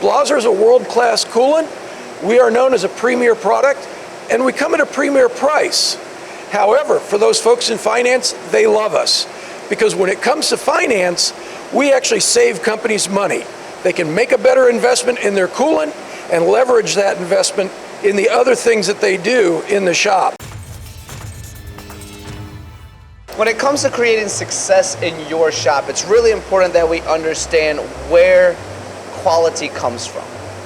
Blaser is a world-class coolant. We are known as a premier product, and we come at a premier price. However, for those folks in finance, they love us, because when it comes to finance, we actually save companies money. They can make a better investment in their coolant and leverage that investment in the other things that they do in the shop. When it comes to creating success in your shop, it's really important that we understand where quality comes from,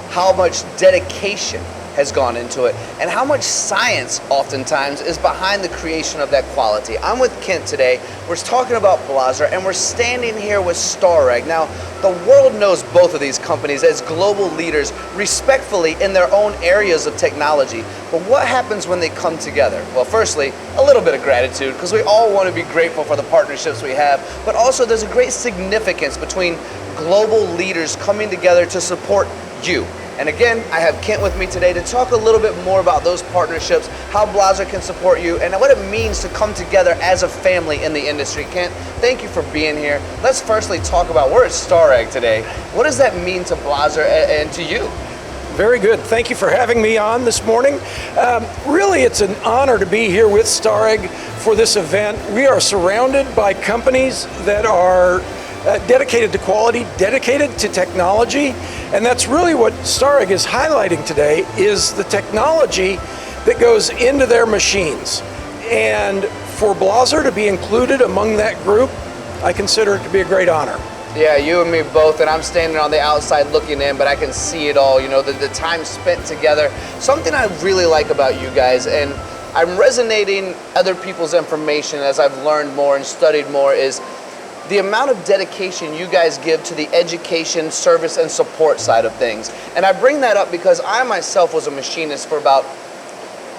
how much dedication has gone into it, and how much science oftentimes is behind the creation of that quality. I'm with Kent today. We're talking about Blaser, and we're standing here with Starrag. Now, the world knows both of these companies as global leaders, respectfully in their own areas of technology. But what happens when they come together? Well, firstly, a little bit of gratitude, because we all want to be grateful for the partnerships we have, but also there's a great significance between global leaders coming together to support you. And again, I have Kent with me today to talk a little bit more about those partnerships, how Blaser can support you, and what it means to come together as a family in the industry. Kent, thank you for being here. Let's firstly talk about, we're at Starrag today. What does that mean to Blaser and to you? Very good. Thank you for having me on this morning. Really, it's an honor to be here with Starrag for this event. We are surrounded by companies that are dedicated to quality, dedicated to technology, and that's really what Starrag is highlighting today, is the technology that goes into their machines. And for Blaser to be included among that group, I consider it to be a great honor. Yeah, you and me both, and I'm standing on the outside looking in, but I can see it all, you know, the time spent together. Something I really like about you guys, and I'm resonating other people's information as I've learned more and studied more, is the amount of dedication you guys give to the education, service, and support side of things. And I bring that up because I myself was a machinist for about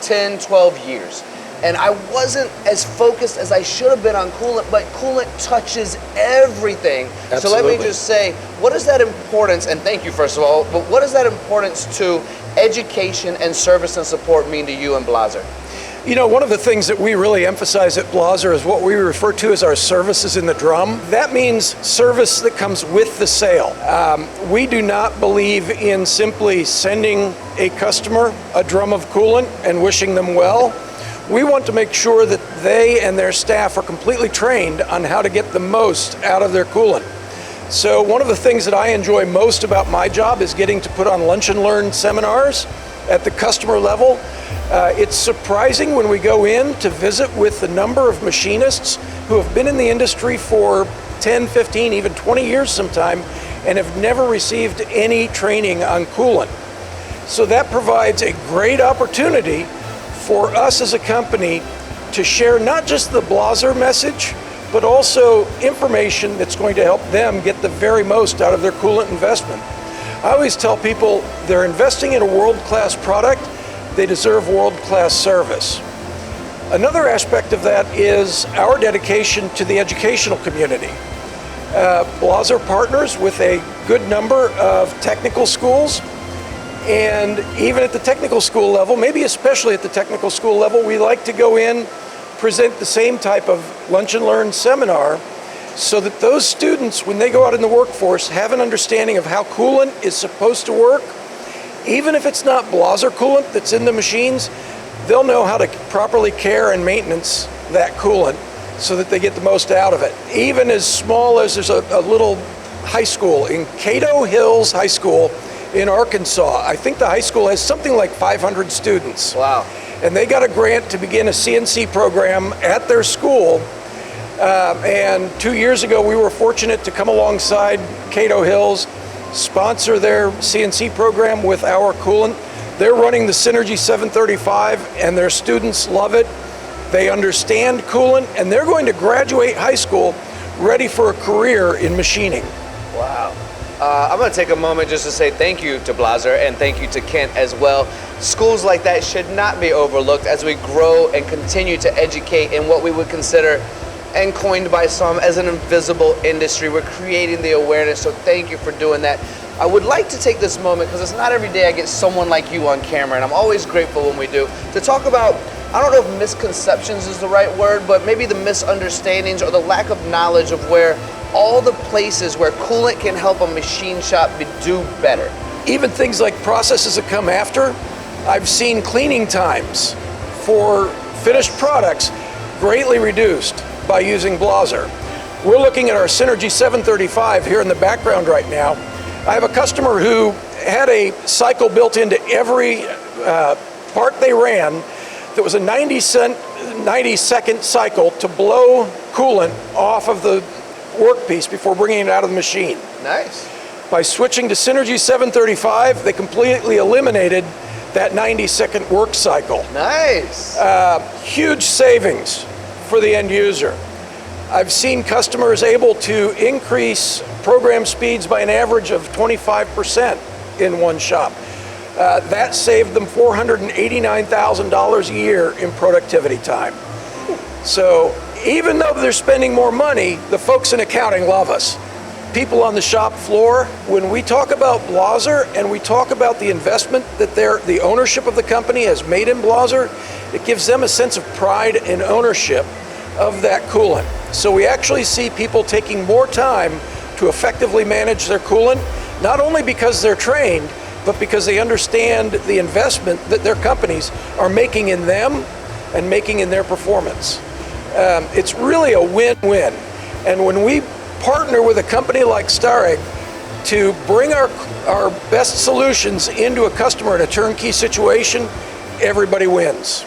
10, 12 years. And I wasn't as focused as I should have been on coolant, but coolant touches everything. Absolutely. So let me just say, what is that importance, and thank you first of all, but what does that importance to education and service and support mean to you and Blaser? You know, one of the things that we really emphasize at Blaser is what we refer to as our services in the drum. That means service that comes with the sale. We do not believe in simply sending a customer a drum of coolant and wishing them well. We want to make sure that they and their staff are completely trained on how to get the most out of their coolant. So one of the things that I enjoy most about my job is getting to put on lunch and learn seminars at the customer level. It's surprising when we go in to visit with the number of machinists who have been in the industry for 10, 15, even 20 years sometime, and have never received any training on coolant. So that provides a great opportunity for us as a company to share not just the Blaser message, but also information that's going to help them get the very most out of their coolant investment. I always tell people they're investing in a world-class product, they deserve world-class service. Another aspect of that is our dedication to the educational community. Blaser partners with a good number of technical schools, and even at the technical school level, maybe especially at the technical school level, we like to go in, present the same type of lunch and learn seminar, so that those students, when they go out in the workforce, have an understanding of how coolant is supposed to work. Even if it's not Blaser coolant that's in the machines, they'll know how to properly care and maintenance that coolant so that they get the most out of it. Even as small as there's a little high school in Cato Hills High School in Arkansas. I think the high school has something like 500 students. Wow. And they got a grant to begin a CNC program at their school. And 2 years ago, we were fortunate to come alongside Cato Hills, sponsor their CNC program with our coolant. They're running the Synergy 735, and their students love it. They understand coolant, and they're going to graduate high school ready for a career in machining. Wow. I'm going to take a moment just to say thank you to Blaser and thank you to Kent as well. Schools like that should not be overlooked as we grow and continue to educate in what we would consider, and coined by some, as an invisible industry. We're creating the awareness, so thank you for doing that. I would like to take this moment, because it's not every day I get someone like you on camera, and I'm always grateful when we do, to talk about, I don't know if misconceptions is the right word, but maybe the misunderstandings or the lack of knowledge of where all the places where coolant can help a machine shop do better. Even things like processes that come after, I've seen cleaning times for finished products greatly reduced by using Blaser. We're looking at our Synergy 735 here in the background right now. I have a customer who had a cycle built into every part they ran that was a 90-second cycle to blow coolant off of the workpiece before bringing it out of the machine. Nice. By switching to Synergy 735, they completely eliminated that 90-second work cycle. Nice. Huge savings for the end user. I've seen customers able to increase program speeds by an average of 25% in one shop. That saved them $489,000 a year in productivity time. So even though they're spending more money, the folks in accounting love us. People on the shop floor, when we talk about Blaser and we talk about the investment that the ownership of the company has made in Blaser, it gives them a sense of pride and ownership of that coolant. So we actually see people taking more time to effectively manage their coolant, not only because they're trained, but because they understand the investment that their companies are making in them and making in their performance. It's really a win-win. And when we partner with a company like Starrag to bring our best solutions into a customer in a turnkey situation, everybody wins.